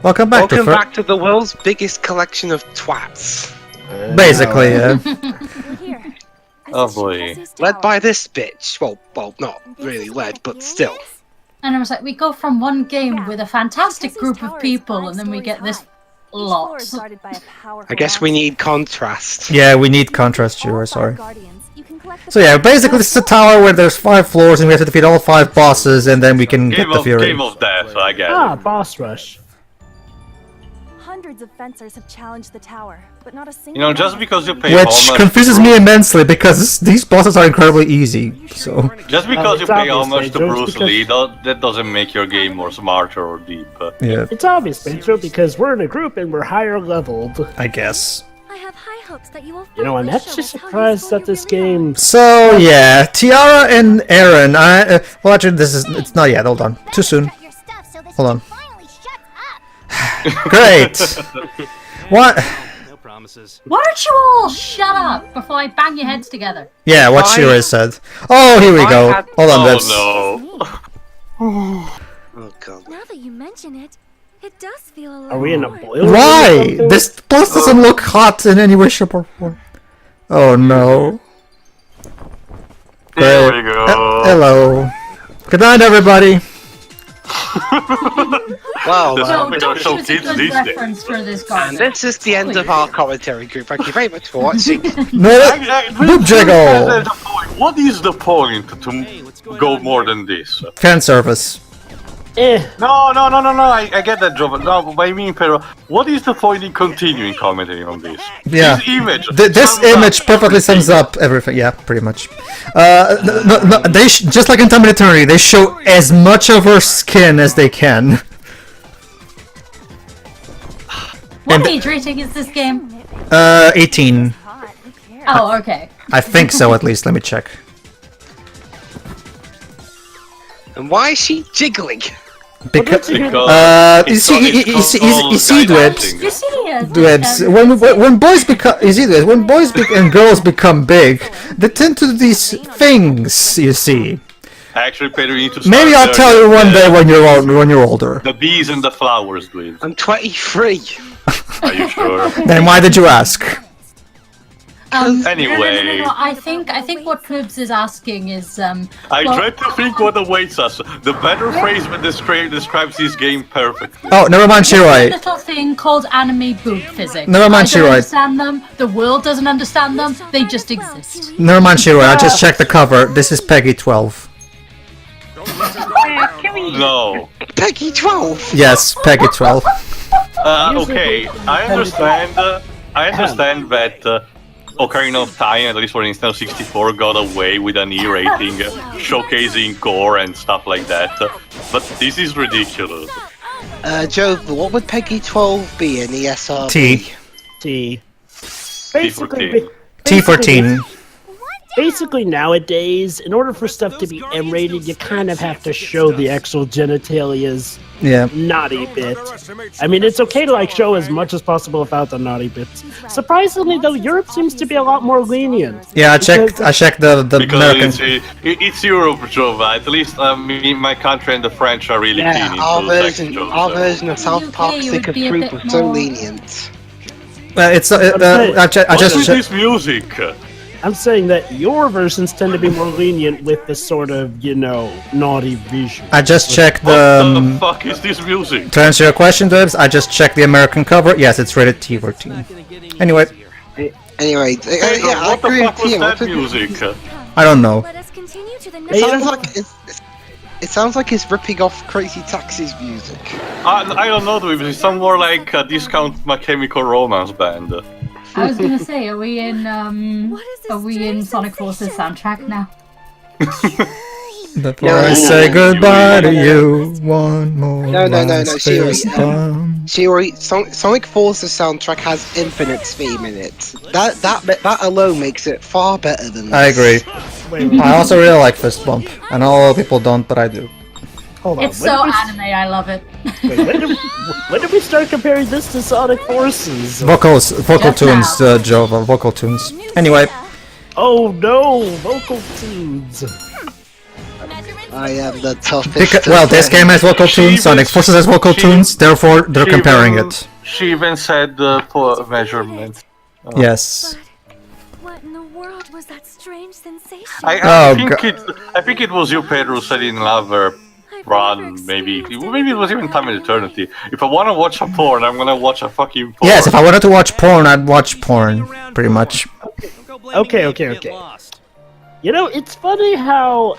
Welcome back Welcome back to the world's biggest collection of twats. Basically, yeah. Oh boy. Led by this bitch. Well, not really led, but still. And I was like, we go from one game with a fantastic group of people, and then we get this lot. I guess we need contrast. Yeah, we need contrast, Jura, sorry. So yeah, basically this is a tower where there's 5 floors and we have to defeat all 5 bosses and then we can get the Fury. Game of Death, I guess. Ah, boss rush. Hundreds of fencers have challenged the tower, but not a single. You know, just because you pay Which homage confuses to me immensely because these bosses are incredibly easy, so... Just because you it's pay obvious, homage to Pedro, Bruce because- Lee, that doesn't make your game more smarter or deep. Yeah, It's obvious, Pedro, because we're in a group and we're higher leveled. I guess. I have high hopes that you will. You know, I'm finally actually show us how surprised useful that this you really game. So yeah, Tiara and Aaron, well actually it's not yet, hold on. Too soon. Hold on. Great! What? No promises. Why don't you all shut up before I bang your heads together? Yeah, what Shira said. Oh, here we go. Hold on, Bibs. Oh Oh god. Now that you mention it, it does feel a little. Are we in a warm. boiler? Why? This place doesn't look hot in any way, shape, or form. Oh no. There Great. we go. Hello. Good night, everybody. Well, This No, is what don't show use a kids good these days. reference for this and garbage. this is the end of our commentary group. Thank you very much for watching. Boob jiggle. What is the point to go more than this? Fan service. No, I get that, Joe, but no, but I mean, Pedro, what is the point in continuing commenting on this? Yeah. This image. This sums image up perfectly sums everything. up everything. Yeah, pretty much. No, they just like in Time and Eternity, they show as much of her skin as they can. What age rating is this game? 18. Oh, okay. I think so, at least. Let me check. And why is she jiggling? Because Because you see, Dwebs. You see, Dwebs. When boys become, you see this. When boys and girls become big, they tend to do these things. You see. Actually, Pedro, you need to. Maybe I'll tell you one day when you're older. The bees and the flowers, dude. I'm 23. Are you sure? Then why did you ask? Anyway. No, I think what Plubs is asking is I well, tried to think what awaits us. The better phrase describes this game perfectly. Oh, never mind, there's a Shiroi. little thing called anime boob physics. Never mind, I don't Shiroi. understand them. The world doesn't understand them. They just exist. Never mind, Shiroi. I just checked the cover. This is Peggy 12. No. Peggy 12. Yes, Peggy 12. Okay, I understand that Ocarina of Time, at least for Nintendo 64, got away with an E rating, showcasing gore and stuff like that. But this is ridiculous. Joe, what would Peggy 12 be in ESRB? T. T. T14. T14. Basically, nowadays, in order for stuff to be M-rated, you kind of have to show the actual genitalia's Yeah. naughty bit. I mean, it's okay to like show as much as possible without the naughty bits. Surprisingly, though, Europe seems to be a lot more lenient. Yeah, I checked the Because American. it's Europe, Jova. At least my country and the French are really keen Yeah, into our sex version, jokes. our so- version of South UK Park would Stick of be a Truth bit was so more- lenient. It's I What just is checked. this music? I'm saying that your versions tend to be more lenient with this sort of, you know, naughty visual. I just checked What the. the fuck is this music? To answer your question, Dibs, I just checked the American cover. Yes, it's rated T14. Anyway, Anyway, Pedro, yeah, I what the agree fuck with was you. that music? I don't know. Let us continue to the It next. sounds like it sounds like it's ripping off Crazy Taxi's music. I don't know, it's some more like a Discount My Chemical Romance band. I was gonna say, are we in What is this are we in strange Sonic Forces sensation? soundtrack now? Before No, I no, say no, goodbye to no, you, one more. No, last Shiori. fist bump. Shiori, Sonic Forces soundtrack has Infinite's theme in it. That alone makes it far better than this. I agree. Wait, I also really like Fist Bump. I know a lot of people don't, but I do. hold on. It's so anime, I love it. When did we start comparing this to Sonic Forces? Vocal Just tunes, now. Jova. Vocal tunes. Anyway, Oh no, vocal tunes. Measurements I am the toughest. Well, this game has vocal tunes, Sonic Forces has vocal tunes, therefore they're comparing it. She even said for measurement. Yes. What in the world was that strange sensation? I think it was you, Pedro, who said in another run, maybe it was even Time and Eternity. If I want to watch a porn, I'm gonna watch a fucking porn. Yes, if I wanted to watch porn, I'd watch porn, pretty much. Okay. You know, it's funny how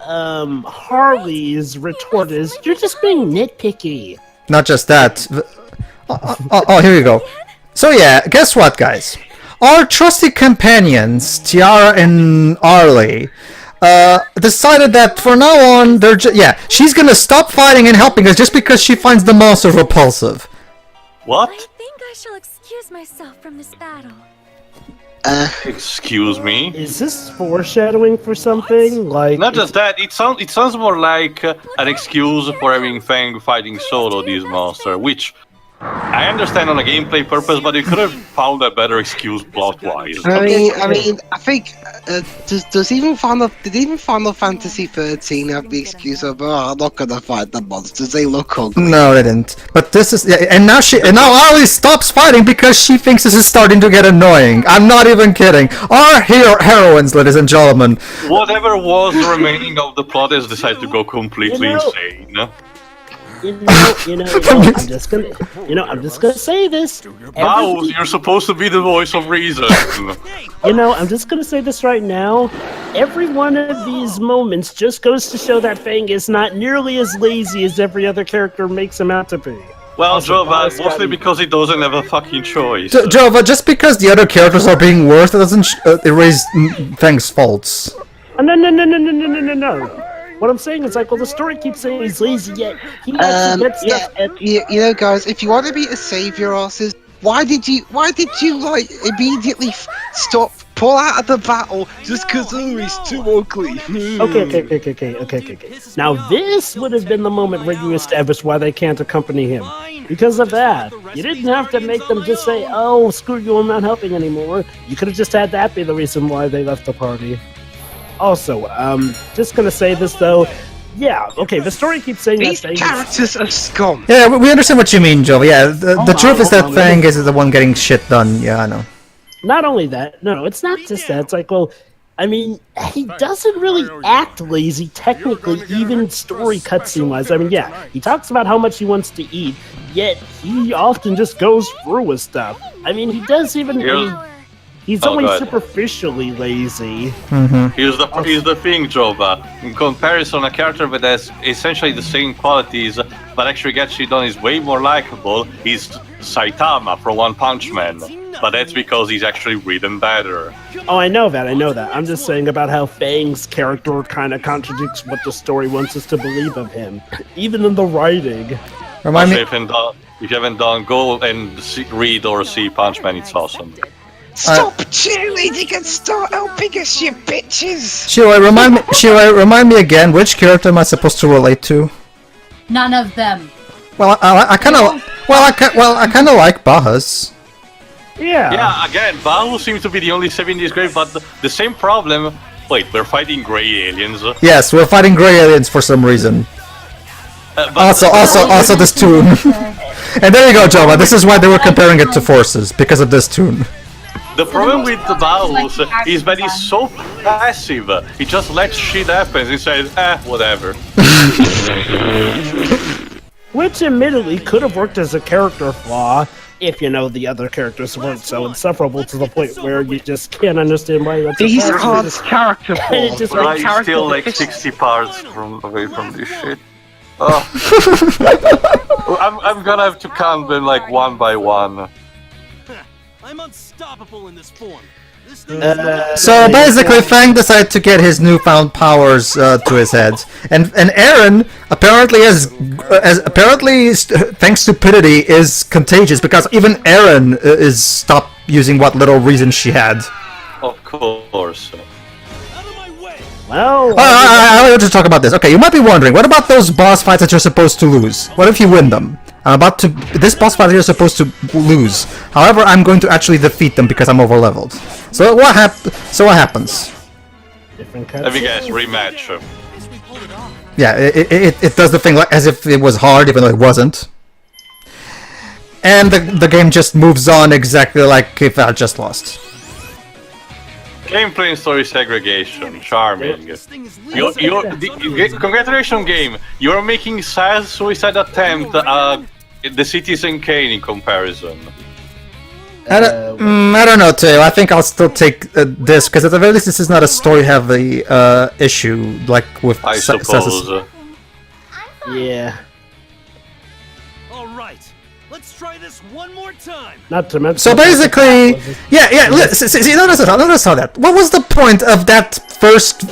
Harley's retort is, "You're just being nitpicky." Not just that. Oh, here you go. So yeah, guess what, guys? Our trusty companions, Tiara and Harley, decided that for now on, she's gonna stop fighting and helping us just because she finds the monster repulsive. What? I think I shall excuse myself from this battle. Excuse me? Is this foreshadowing for something? Like, Not just that, it sounds more like an excuse for having Fang fighting solo this monster, which I understand on a gameplay purpose, but you could have found a better excuse plot-wise. I mean, I think did even Final Fantasy 13 have the excuse of, I'm not gonna fight the monsters, they look ugly. No, they didn't. But this is and now Harley stops fighting because she thinks this is starting to get annoying. I'm not even kidding. Our heroines, ladies and gentlemen. Whatever was remaining of the plot has decided to go completely insane. You know, I'm just gonna say this. Bahus, you're supposed to be the voice of reason. I'm just gonna say this right now. Every one of these moments just goes to show that Fang is not nearly as lazy as every other character makes him out to be. Well, Jova, mostly because he doesn't have a fucking choice. Jova, just because the other characters are being worse, that doesn't erase Fang's faults. No. What I'm saying is, like, well, the story keeps saying he's lazy, yet he actually gets stuff at... You know, guys, if you want to be a savior asses, why did you like immediately pull out of the battle just because he's too ugly? Okay. Now this would have been the moment where you established why they can't accompany him. Because of that, you didn't have to make them just say, "Oh, screw you, I'm not helping anymore." You could have just had that be the reason why they left the party. Also, just gonna say this though. Yeah, okay, the story keeps saying these that characters are scum. Yeah, we understand what you mean, Joe. Yeah, the truth is that Fang is the one getting shit done. Yeah, I know. Not only that, no, it's not just that. It's like, well, I mean, he doesn't really act lazy, technically, even story cutscene-wise. I mean, yeah, he talks about how much he wants to eat, yet he often just goes through with stuff. I mean, he does even... He's only superficially lazy. Mm-hmm. Here's the thing, Jova. In comparison, a character that has essentially the same qualities, but actually gets shit done, is way more likable, is Saitama from One Punch Man. But that's because he's actually written better. Oh, I know that. I'm just saying about how Fang's character kind of contradicts what the story wants us to believe of him, even in the writing. Remind me. If you haven't done, go and read or see Punch Man. It's awesome. Stop cheerleading and start helping us, you bitches! Shiroi, remind me again, which character am I supposed to relate to? None of them. Well, I kind of like Bahus. Yeah, again, Bahus seems to be the only saving this grave, but the same problem. Wait, we're fighting grey aliens. Yes, we're fighting grey aliens for some reason. Also this tune. And there you go, Jova. This is why they were comparing it to Forces, because of this tune. The problem with the Bahus is that he's so passive. He just lets shit happen and says, whatever. Which admittedly could have worked as a character flaw if, the other characters weren't so insufferable to the point where you just can't understand why that's these are hard character flaws. I'm still like 60 parts away from this shit. Oh. I'm gonna have to count them like one by one. I'm unstoppable in this form. So basically, Fang decided to get his newfound powers to his head, and Aaron apparently Fang's stupidity is contagious because even Aaron is stopped using what little reason she had. Of course. Well, I want to talk about this. Okay, you might be wondering, what about those boss fights that you're supposed to lose? What if you win them? This boss fight you're supposed to lose. However, I'm going to actually defeat them because I'm overleveled. So what happens? Different Let me guess, rematch. Yeah, it does the thing like as if it was hard, even though it wasn't. And the game just moves on exactly like if I just lost. Gameplay and story segregation, charming. Congratulations, game. You're making sad suicide attempt. The Citizen Kane in comparison. I don't know, Teo. I think I'll still take this because at the very least, this is not a story-heavy issue like with. I suppose. Yeah. All right. Let's try this one more time. Not to mention. So basically, see, notice how that. What was the point of that first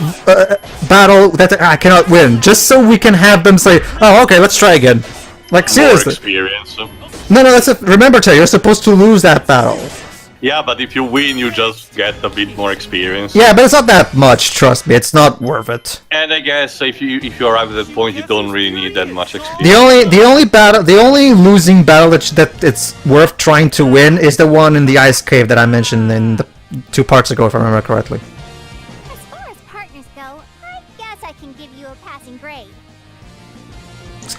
battle that I cannot win? Just so we can have them say, "Oh, okay, let's try again." Like seriously. More experience. No, remember, Tay, you're supposed to lose that battle. Yeah, but if you win, you just get a bit more experience. Yeah, but it's not that much. Trust me, it's not worth it. And I guess if you arrive at that point, you don't really need that much experience. The only losing battle that it's worth trying to win is the one in the ice cave that I mentioned in the 2 parts ago, if I remember correctly. As far as partners go, I guess I can give you a passing grade.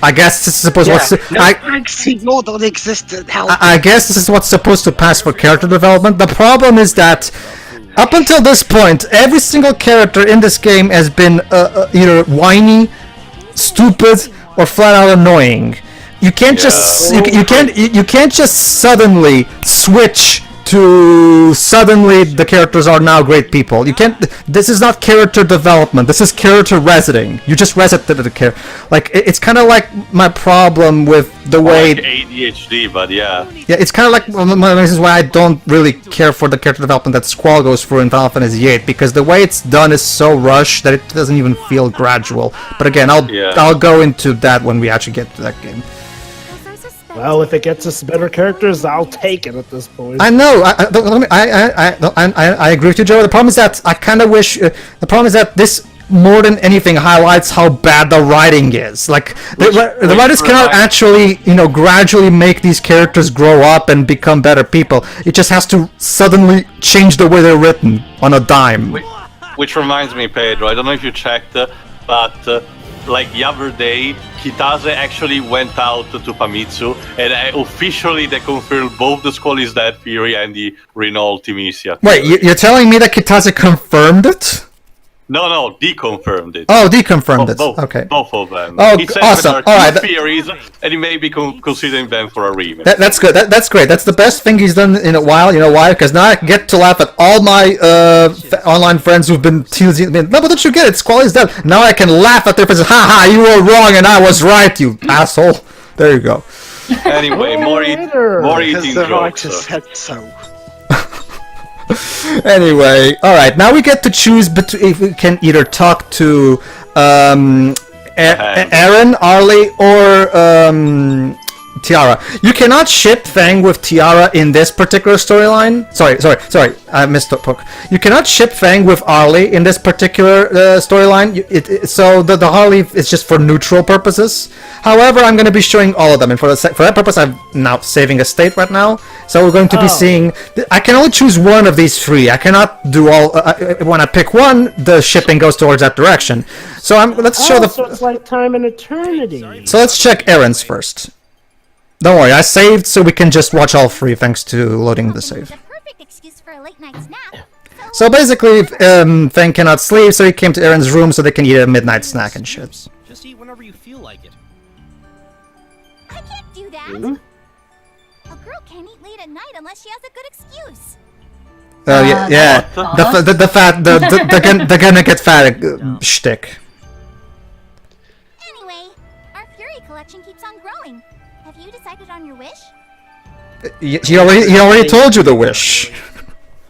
I guess this is supposed don't exist in hell. I guess this is what's supposed to pass for character development. The problem is that up until this point, every single character in this game has been either whiny, stupid, or flat out annoying. You can't just you can't just suddenly switch to suddenly the characters are now great people. You can't. This is not character development. This is character resetting. You just reset the character. Like it's kind of like my problem with the way. Like ADHD, but yeah. Yeah, it's kind of like one of the reasons why I don't really care for the character development that Squall goes through in Final Fantasy VIII, because the way it's done is so rushed that it doesn't even feel gradual. But again, I'll go into that when we actually get to that game. Well, if it gets us better characters, I'll take it at this point. I know. I agree with you, Joe. The problem is that I kind of wish. The problem is that this, more than anything, highlights how bad the writing is. Like the writers cannot actually, gradually make these characters grow up and become better people. It just has to suddenly change the way they're written on a dime. Which reminds me, Pedro. I don't know if you checked, but. Like the other day, Kitase actually went out to Famitsu, and officially they confirmed both the Squall is dead theory and the Renault Timisia theory. Wait, you're telling me that Kitase confirmed it? No, deconfirmed it. Oh, deconfirmed it. Both, Okay. Both of them. Oh, He said awesome. there are All right. two theories, and he may be considering them for a remake. That's good. That's great. That's the best thing he's done in a while. You know why? Because now I get to laugh at all my online friends who've been teasing me. No, but don't you get it? Squall is dead. Now I can laugh at their faces. Ha ha! You were wrong and I was right, you asshole. There you go. Anyway, more eating Because the jokes. writer said so. Anyway, all right. Now we get to choose between if we can either talk to Aaron, Harley, or Tiara. You cannot ship Fang with Tiara in this particular storyline. Sorry. I missed the hook. You cannot ship Fang with Harley in this particular storyline. So the Harley is just for neutral purposes. However, I'm going to be showing all of them, and for that purpose, I'm now saving a state right now. So we're going to be seeing. I can only choose one of these three. I cannot do all. When I pick one, the shipping goes towards that direction. So let's show the. So it's like time and eternity. So let's check Aaron's first. Don't worry, I saved so we can just watch all three thanks to loading the save. The perfect excuse for a late night snack. So basically, Fang cannot sleep, so he came to Aaron's room so they can eat a midnight snack and shit. Just eat whenever you feel like it. I can't do that. A girl can't eat late at night unless she has a good excuse. Yeah. The gonna get fat shtick. Anyway, our Fury collection keeps on growing. Have you decided on your wish? He already told you the wish.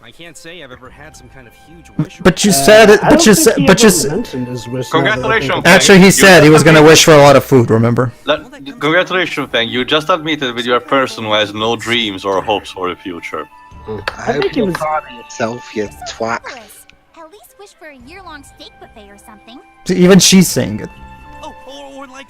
I can't say I've ever had some kind of huge wish. But you said it. I don't think he ever mentioned his wish. Congratulations. Actually, he said he was gonna wish for a lot of food. Remember? Congratulations, Fang. You just admitted that you're a person who has no dreams or hopes for the future. I hope you're proud of yourself, you twat. Marvelous. At least wish for a year-long steak buffet or something. Even she's saying it. Oh, or like.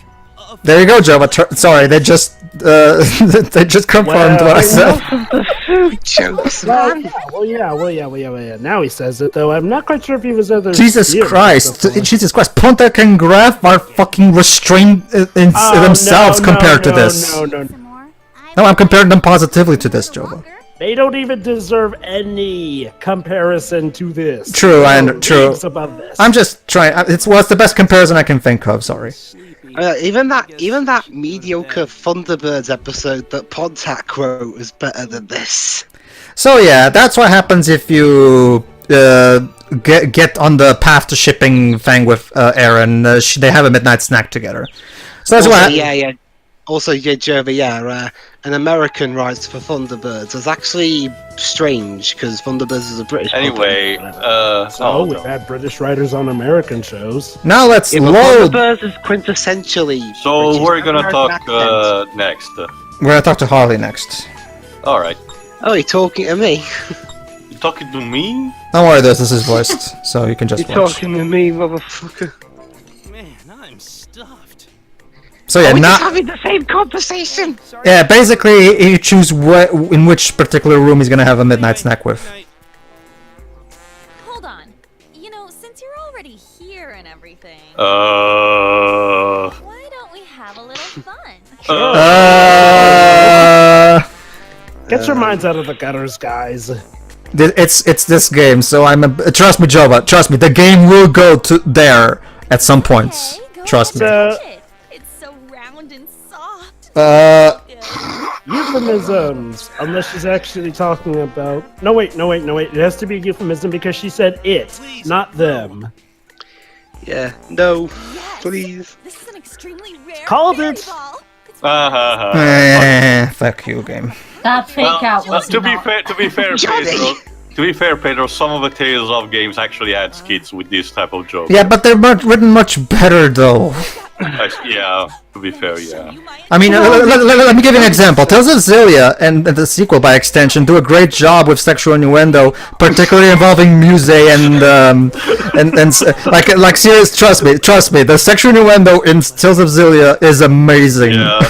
There you go, Joe. But sorry, they just confirmed what I said. Most of the food jokes, man. Well, yeah. Now he says it though. I'm not quite sure if he was other. Jesus Christ! Jesus Christ! Pontek and Graf are fucking restrained in themselves compared to this. No, I'm comparing them positively to this, Jova. They don't even deserve any comparison to this. True, true. Above this. I'm just trying. It's the best comparison I can think of. Sorry. Even that mediocre Thunderbirds episode that Pontac wrote was better than this. So yeah, that's what happens if you get on the path to shipping thing with Aaron. They have a midnight snack together. So that's Also, what. yeah. Also, Jova, an American writes for Thunderbirds. It's actually strange because Thunderbirds is a British Anyway, so we've had British writers on American shows. Now let's company. load. Thunderbirds is quintessentially. so British. we're gonna talk Accent. next. We're gonna talk to Harley next. All right. Oh, you're talking to me. You talking to me? Don't worry, this is voiced, so you can just You're watch. talking to me, motherfucker. Man, I'm stuffed. So yeah, We're now just having the same conversation. yeah, basically you choose in which particular room he's gonna have a midnight snack with. Hold on. You know, since you're already here and everything, why don't we have a little fun? Get your minds out of the gutters, guys. It's this game, so trust me, Jova. Trust me, the game will go to there at some points. Okay, go Trust me. touch it. It's so round and soft. Euphemisms, unless she's actually talking about. No wait. It has to be a euphemism because she said it, not them. Yeah. No. Yes. Please. This is an extremely rare Called fairy it. ball. Fuck you, game. That fake out was to be not- fair, Johnny! Pedro. To be fair, Pedro, some of the Tales of games actually had skits with this type of joke. Yeah, but they're written much better though. Yeah, to be fair, yeah. I mean, let me give you an example. Tales of Zillia and the sequel, by extension, do a great job with sexual innuendo, particularly involving Muse and like serious. Trust me, the sexual innuendo in Tales of Zillia is amazing. Yeah,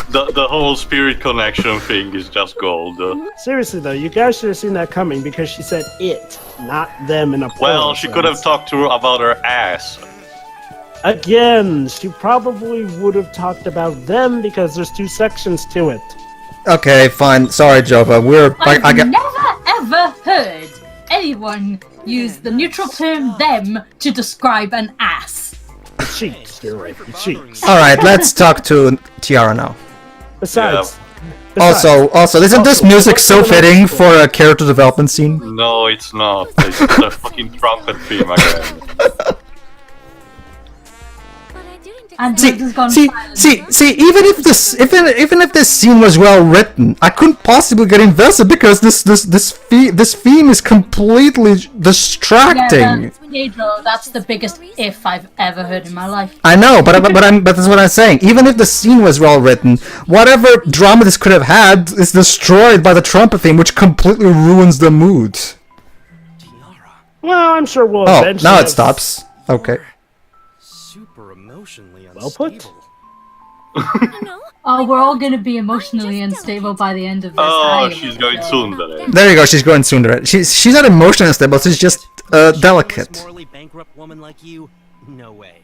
the whole spirit connection thing is just gold. Seriously though, you guys should have seen that coming because she said it, not them in a plural Well, she could have sense. talked to her about her ass. Again, she probably would have talked about them because there's two sections to it. Okay, fine. Sorry, Jova. I've never ever heard anyone use the neutral term them to describe an ass. The cheeks, you're right, the cheeks. All right, let's talk to Tiara now. Besides, Also, isn't this music so fitting for a character development scene? No, it's not. It's the fucking trumpet theme again. And See, Doug has gone see, silent. see, even if this scene was well written, I couldn't possibly get invested because this theme is completely distracting. Yeah, Pedro, that's the biggest if I've ever heard in my life. I know, but that's what I'm saying. Even if the scene was well written, whatever drama this could have had is destroyed by the trumpet theme, which completely ruins the mood. well, I'm sure we'll Oh, eventually now it have- stops. Okay. Super emotionally Well put. unstable. Oh, we're all gonna be emotionally unstable by the end of this. Oh, I she's am going so- tsundere. There you go. She's going sooner. She's not emotionally unstable. She's just delicate. Morally bankrupt woman like you? No way.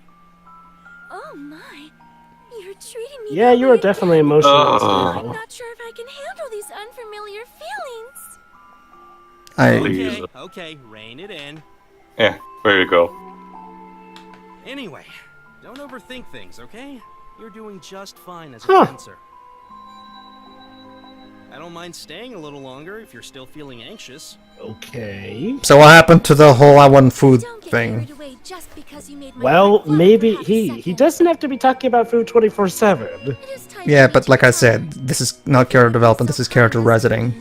Oh my. You're treating me Yeah, that you way are definitely emotionally Oh. I'm unstable. not sure if I can handle these unfamiliar feelings. Please. Okay, rein it in. Yeah, there you go. Anyway, don't overthink things, okay? You're doing just fine as a Huh. fencer. I don't mind staying a little longer if you're still feeling anxious. Okay. So what happened to the whole I want food Don't get thing? carried away just because you made my Well, heart flutter maybe for a he second. doesn't have to be talking about food 24/7. It is time Yeah, for but me like to I go. said, this is not character development. This is character residing.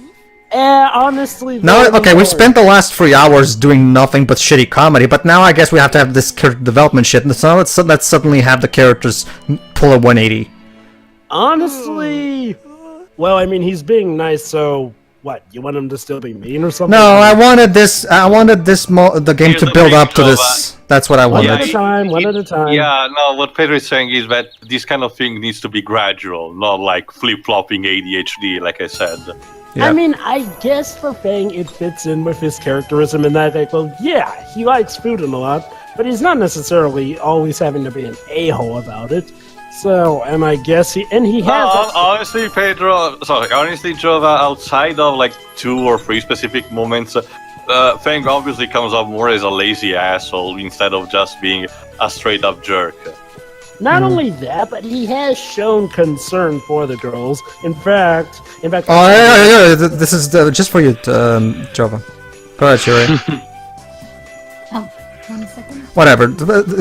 Honestly. No, though, okay, we've spent the last 3 hours doing nothing but shitty comedy, but now I guess we have to have this character development shit, and so let's suddenly have the characters pull a 180. Honestly. Well, I mean, he's being nice, so what? You want him to still be mean or something? No, I wanted the game Here's to the build thing, up to Jova. this. That's what I One wanted. at a time, one at a time. Yeah, no, what Pedro is saying is that this kind of thing needs to be gradual, not like flip-flopping ADHD, like I said. Yeah. I mean, I guess for Fang, it fits in with his characterism in that, like, well, yeah, he likes food and a lot, but he's not necessarily always having to be an a-hole about it. So, and I guess he has. Honestly, honestly, Jova, outside of like 2 or 3 specific moments, Fang obviously comes up more as a lazy asshole instead of just being a straight up jerk. Not only that, but he has shown concern for the girls. In fact. Oh, yeah. This is just for you, Jova. Go ahead, Shuri. Oh, 1 second. Whatever.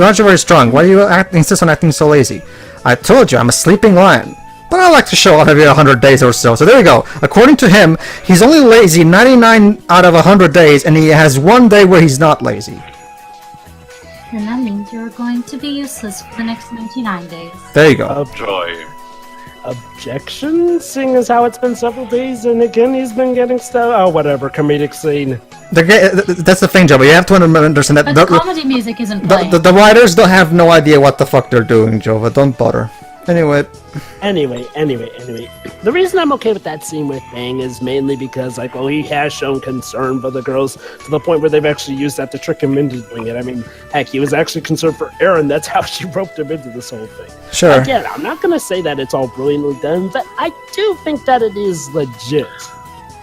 Aren't you very strong? Why do you insist on acting so lazy? I told you, I'm a sleeping lion. But I like to show out every 100 days or so. So there you go. According to him, he's only lazy 99 out of 100 days, and he has 1 day where he's not lazy. And that means you're going to be useless for the next 99 days. There you go. Joy. Objection? Seeing as how it's been several days, and again he's been getting stuff. Oh, whatever. Comedic scene. That's the thing, Joe, but you have to understand that But the comedy music isn't playing. the writers don't have no idea what the fuck they're doing, Jova. Don't bother. Anyway. The reason I'm okay with that scene with Fang is mainly because, like, well, he has shown concern for the girls to the point where they've actually used that to trick him into doing it. I mean, heck, he was actually concerned for Aaron. That's how she roped him into this whole thing. Sure. Again, I'm not going to say that it's all brilliantly done, but I do think that it is legit.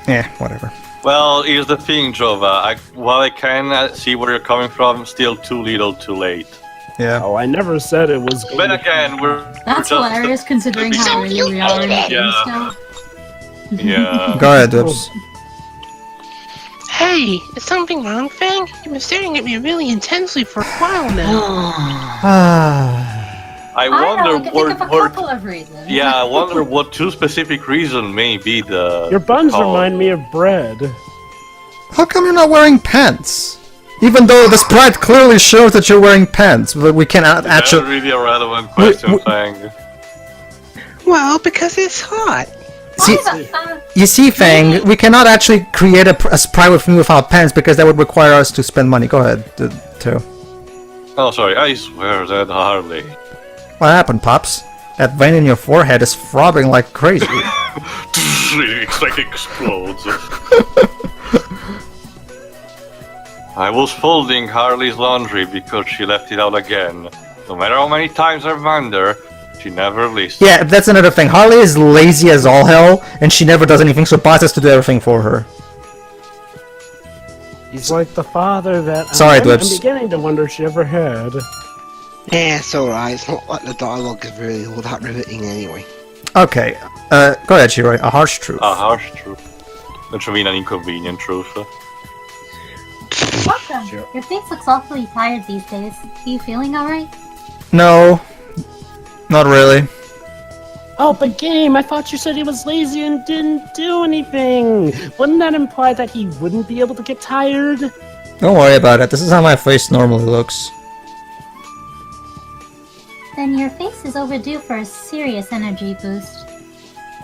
Yeah, whatever. Well, here's the thing, Jova. While I can see where you're coming from, still too little, too late. Yeah. Oh, I never said it was. But again, That's hilarious considering how early we are in the game still. Yeah. Go ahead, Dibs. Hey, is something wrong, Fang? You've been staring at me really intensely for a while now. I wonder can think of a couple of reasons. Yeah, I wonder what 2 specific reasons may be the. Your buns cause. remind me of bread. How come you're not wearing pants? Even though the sprite clearly shows that you're wearing pants, but we cannot actually. That's really a relevant question, Fang. Well, because it's hot. See, you see, Fang, we cannot actually create a sprite with me without pants because that would require us to spend money. Go ahead, too. Oh, sorry, I swear that Harley. What happened, Pops? That vein in your forehead is throbbing like crazy. It's like explodes. I was folding Harley's laundry because she left it out again. No matter how many times I remind her, she never listens. Yeah, that's another thing. Harley is lazy as all hell, and she never does anything, so Bart has to do everything for her. He's like the father that Sorry, I'm Dwips. beginning to wonder if she ever had. Yeah, it's alright. It's not like the dialogue is really all that riveting anyway. Okay, go ahead, Shiroi. A harsh truth. A harsh truth. Which I mean an inconvenient truth. Welcome. Your face looks awfully tired these days. Are you feeling alright? No, not really. Oh, but Game, I thought you said he was lazy and didn't do anything. Wouldn't that imply that he wouldn't be able to get tired? Don't worry about it. This is how my face normally looks. Then your face is overdue for a serious energy boost.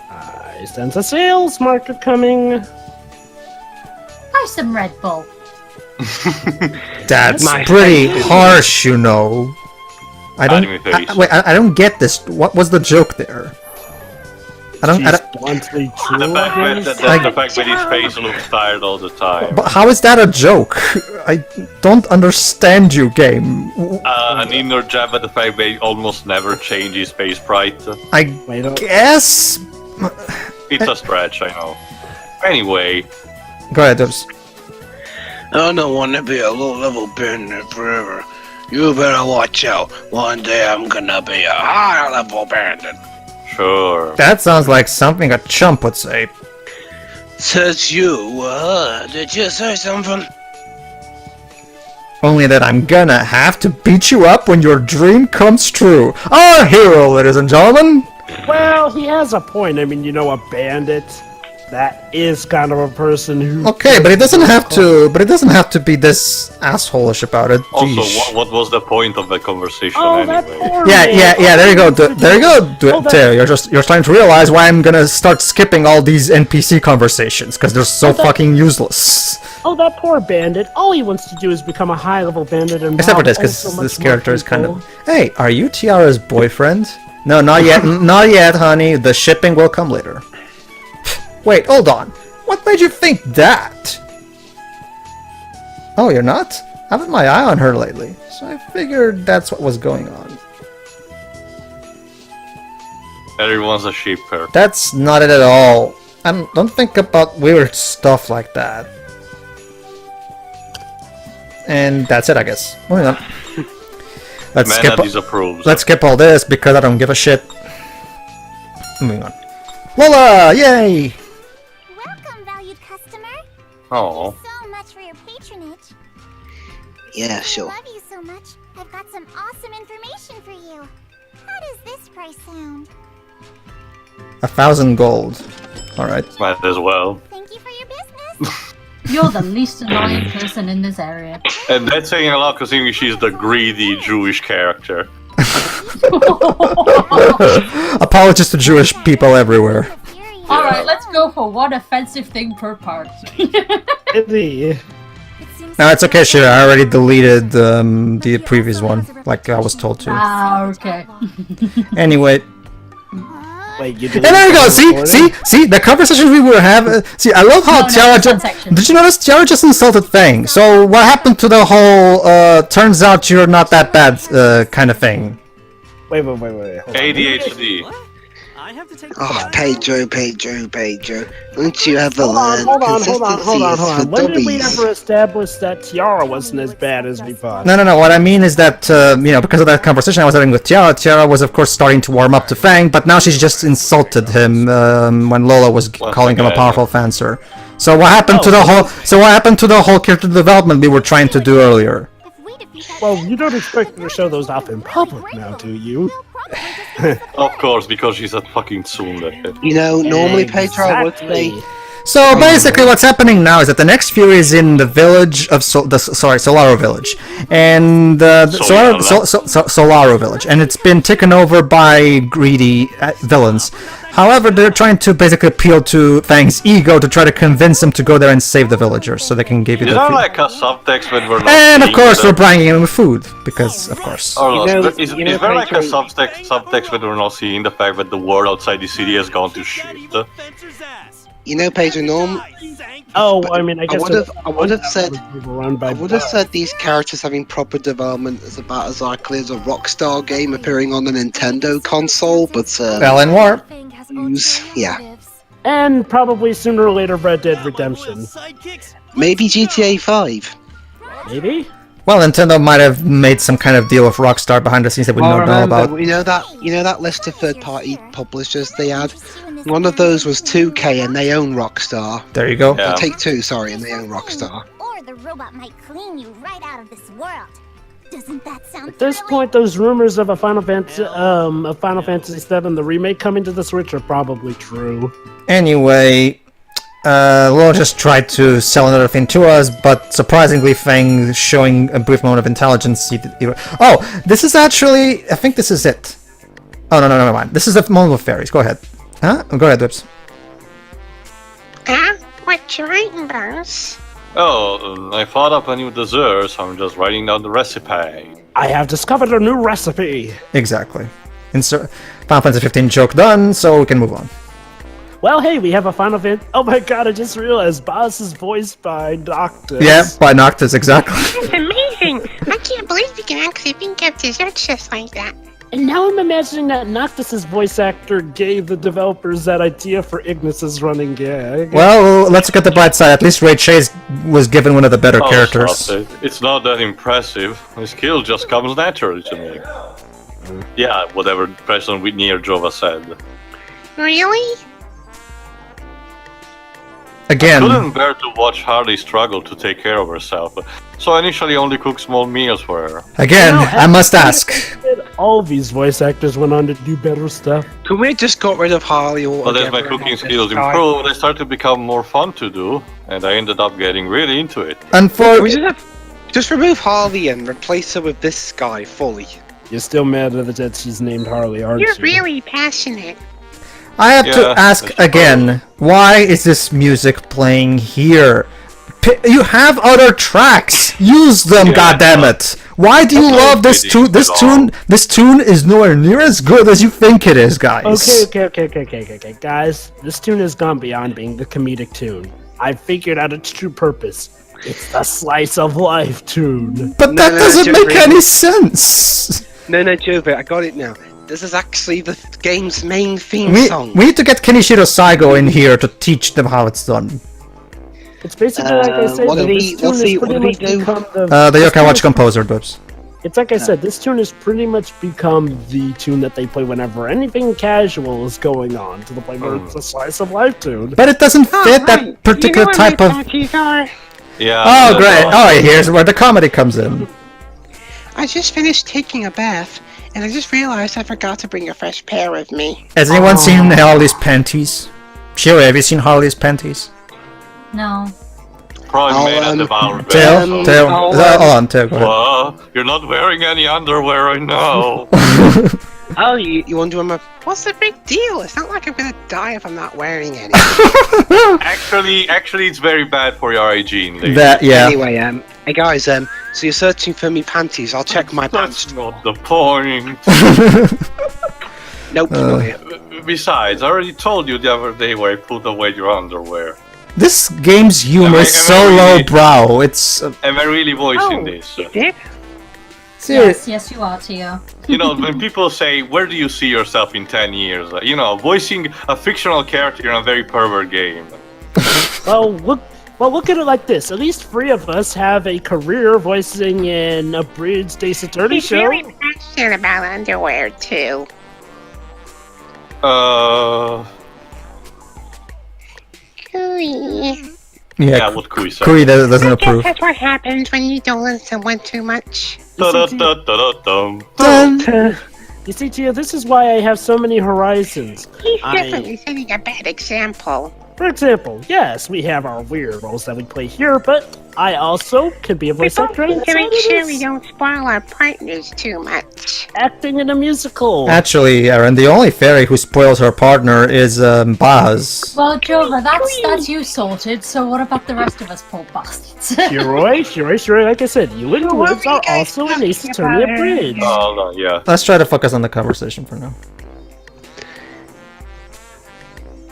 I sense a sales market coming. Buy some Red Bull. That's My pretty face is- harsh, you know. I don't. Anime face. Wait, I don't get this. What was the joke there? I don't. She's bluntly true. The fact I that, guess. the fact that his face looks tired all the time. But how is that a joke? I don't understand you, game. An inner jab at the fact that he almost never changes face sprite. I Wait, oh. guess. It's a stretch, I know. Anyway, Go ahead, Dibs. I don't want to be a low-level bandit forever. You better watch out. One day I'm gonna be a high-level bandit. sure. That sounds like something a chump would say. Says you, did you say something? Only that I'm gonna have to beat you up when your dream comes true. Our hero, ladies and gentlemen. Well, he has a point. I mean, you know, a bandit. That is kind of a person who. Okay, but it doesn't have to. But it doesn't have to be this assholeish about it. Also, Jeez. what was the point of the conversation Oh, that anyway? poor Yeah, man. yeah. There you go. There you go. Oh, that- Teo, you're starting to realize why I'm gonna start skipping all these NPC conversations because they're so that- fucking useless. Oh, that poor bandit. All he wants to do is become a high-level bandit and. Except for rob this, oh because so this much character more is kind people. of. Hey, are you Tiara's boyfriend? No, not yet. Not yet, honey. The shipping will come later. Wait, hold on. What made you think that? Oh, you're not? I've had my eye on her lately, so I figured that's what was going on. Everyone's a shipper. That's not it at all. Don't think about weird stuff like that. And that's it, I guess. Moving on. Let's skip all this because I don't give a shit. Moving on. Lola! Yay! Welcome, valued customer. Oh. Thank you so much for your patronage. Yeah, sure. I love you so much. I've got some awesome information for you. How does this price sound? 1,000 gold. Alright. Might as well. Thank you for your business. You're the least annoying person in this area. And that's saying a lot, considering she's the greedy Jewish character. Apologies to Jewish people everywhere. Alright, let's go for one offensive thing per part. No, it's okay, Shira. I already deleted the previous one, like I was told to. Ah, okay. Anyway. Wait, you and there you go. See, the conversation we were having. See, I love how Tiara. Did you notice Tiara just insulted Fang? So what happened to the whole? Turns out you're not that bad kind of thing. Wait. ADHD. Oh, Pedro. Don't you ever learn? Hold on. When did we ever establish that Tiara wasn't as bad as we thought? No. What I mean is that, because of that conversation I was having with Tiara was of course starting to warm up to Fang, but now she's just insulted him when Lola was calling him a powerful fencer. So what happened to the whole? So what happened to the whole character development we were trying to do earlier? Well, you don't expect her to show those off in public now, do you? Of course, because she's a fucking tsundere. You know, normally Pedro would be. So basically what's happening now is that the next Fury is in the village of Solaro Village. And Solaro Village. And it's been taken over by greedy villains. However, they're trying to basically appeal to Fang's ego to try to convince him to go there and save the villagers so they can give you Is the that food. like a subtext when we're not And of course seeing we're bringing him with food, because of course. Is there like a subtext when we're not seeing the fact that the world outside the city has gone to shit? You know, Pedro, I would have said these characters having proper development is about as likely as a Rockstar game appearing on a Nintendo console, but Fell in war. Yeah. And probably sooner or later Red Dead Redemption. Maybe GTA 5. Maybe? Well, Nintendo might have made some kind of deal with Rockstar behind the scenes that we don't know about. You know that list of third-party publishers they had? One of those was 2K, and they own Rockstar. There you go. Take Two, sorry, and they own Rockstar. Or the robot might clean you right out of this world. Doesn't that sound At this point, those rumors of a Final Fantasy VII, the remake coming to the Switch, are probably true. Anyway, Lola just tried to sell another thing to us, but surprisingly, Fang showing a brief moment of intelligence. Oh, this is actually. I think this is it. Oh no, never mind. This is the moment of fairies. Go ahead. Huh? Go ahead, Whips. What you writing, Bahus? Oh, I thought up a new dessert, so I'm just writing down the recipe. I have discovered a new recipe. Exactly. Insert Final Fantasy 15 joke done, so we can move on. Well, hey, we have a Final Fantasy. Oh my god, I just realized Bahus is voiced by Noctis. Yeah, by Noctis, exactly. That's amazing! I can't believe you can actually think of desserts just like that. And now I'm imagining that Noctis' voice actor gave the developers that idea for Ignis's running gag. Well, let's look at the bright side. At least Ray Chase was given one of the better characters. It's not that impressive. His skill just comes naturally to me. Yeah, whatever person with near Jova said. Really? Again. I couldn't bear to watch Harley struggle to take care of herself, so I initially only cooked small meals for her. Again, I must ask. All these voice actors went on to do better stuff. Could we just got rid of Harley altogether? But as my cooking skills improved, they started to become more fun to do, and I ended up getting really into it. Just remove Harley and replace her with this guy fully. You're still mad that she's named Harley, aren't you? You're really passionate. I have to ask again, why is this music playing here? You have other tracks. Use them, goddammit. Why do you love this tune? This tune is nowhere near as good as you think it is, guys. Okay, guys. This tune has gone beyond being the comedic tune. I figured out its true purpose. It's the slice of life tune. But that doesn't make any sense. No, Joe, I got it now. This is actually the game's main theme song. We need to get Kenichiro Saigo in here to teach them how it's done. It's basically like I said, this tune is pretty much become the Yokai Watch composer, Boops. It's like I said, this tune has pretty much become the tune that they play whenever anything casual is going on, to the point where it's a slice of life tune. But it doesn't fit that particular type of... Yeah. Oh, great. Oh, here's where the comedy comes in. I just finished taking a bath, and I just realized I forgot to bring a fresh pair with me. Has anyone seen Harley's panties? Shiro, have you seen Harley's panties? No. Probably made at the Valve. Tail. Hold on, Tail, go ahead. Well, you're not wearing any underwear, I know. Oh, you want to do what's the big deal? It's not like I'm gonna die if I'm not wearing any. Actually, it's very bad for your hygiene. Yeah. Anyway, hey guys, so you're searching for me panties? I'll check my pants. That's not the point. Nope. Not here. Besides, I already told you the other day where I put away your underwear. This game's humor is so lowbrow. It's. Am I really voicing this? You did? Yes, you are, Tia. You know, when people say, "Where do you see yourself in 10 years?" You know, voicing a fictional character in a very pervert game. Well, look at it like this. At least 3 of us have a career voicing in a Bridge Ace Attorney He's show. very passionate about underwear, too. Cooey. Yeah, what Kui said. Kui doesn't I approve. guess that's what happens when you don't listen to someone too much. You see, Tia, this is why I have so many horizons. He's definitely setting a bad example. For example, yes, we have our weird roles that we play here, but I also could be a voice actor. We both need to make sure we don't spoil our partners too much. Acting in a musical. Actually, Aaron, the only fairy who spoils her partner is Bahus. Well, Jova, that's you sorted, so what about the rest of us poor bastards? You're right. Like I said, you and Dwarves are also an Ace Attorney at Bridge. Oh, no, yeah. Let's try to focus on the conversation for now.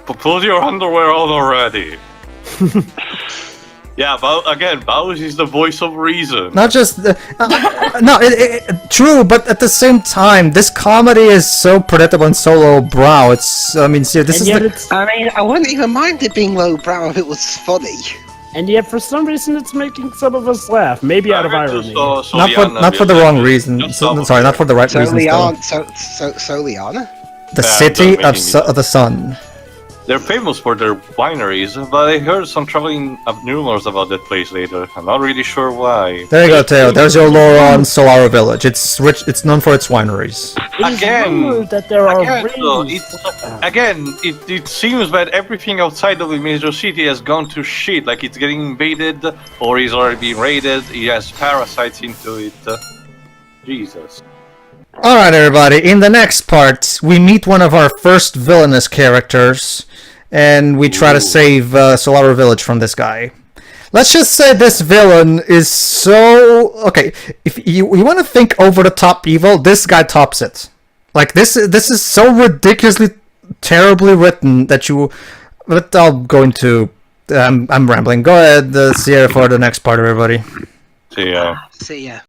Put your underwear on already. Yeah, Bahus is the voice of reason. Not just true, but at the same time, this comedy is so predictable and so lowbrow. It's, I mean, see, this is I wouldn't even mind it being lowbrow if it was funny. And yet, for some reason, it's making some of us laugh. Maybe out of irony. Not for the wrong reason. Sorry, not for the right reasons. So Liana? The city of the sun. They're famous for their wineries, but I heard some troubling rumors about that place later. I'm not really sure why. There you go, Teo. There's your lore on Solara Village. It's rich. It's known for its wineries. It seems that everything outside of the major city has gone to shit. Like it's getting invaded, or is already being raided. It has parasites into it. Jesus. Alright, everybody. In the next part, we meet one of our first villainous characters, and we try to save Solara Village from this guy. Let's just say this villain is so... Okay, if you want to think over-the-top evil, this guy tops it. Like, this is so ridiculously terribly written that you... But I'll go into... I'm rambling. Go ahead, see you for the next part, everybody. See ya. See ya.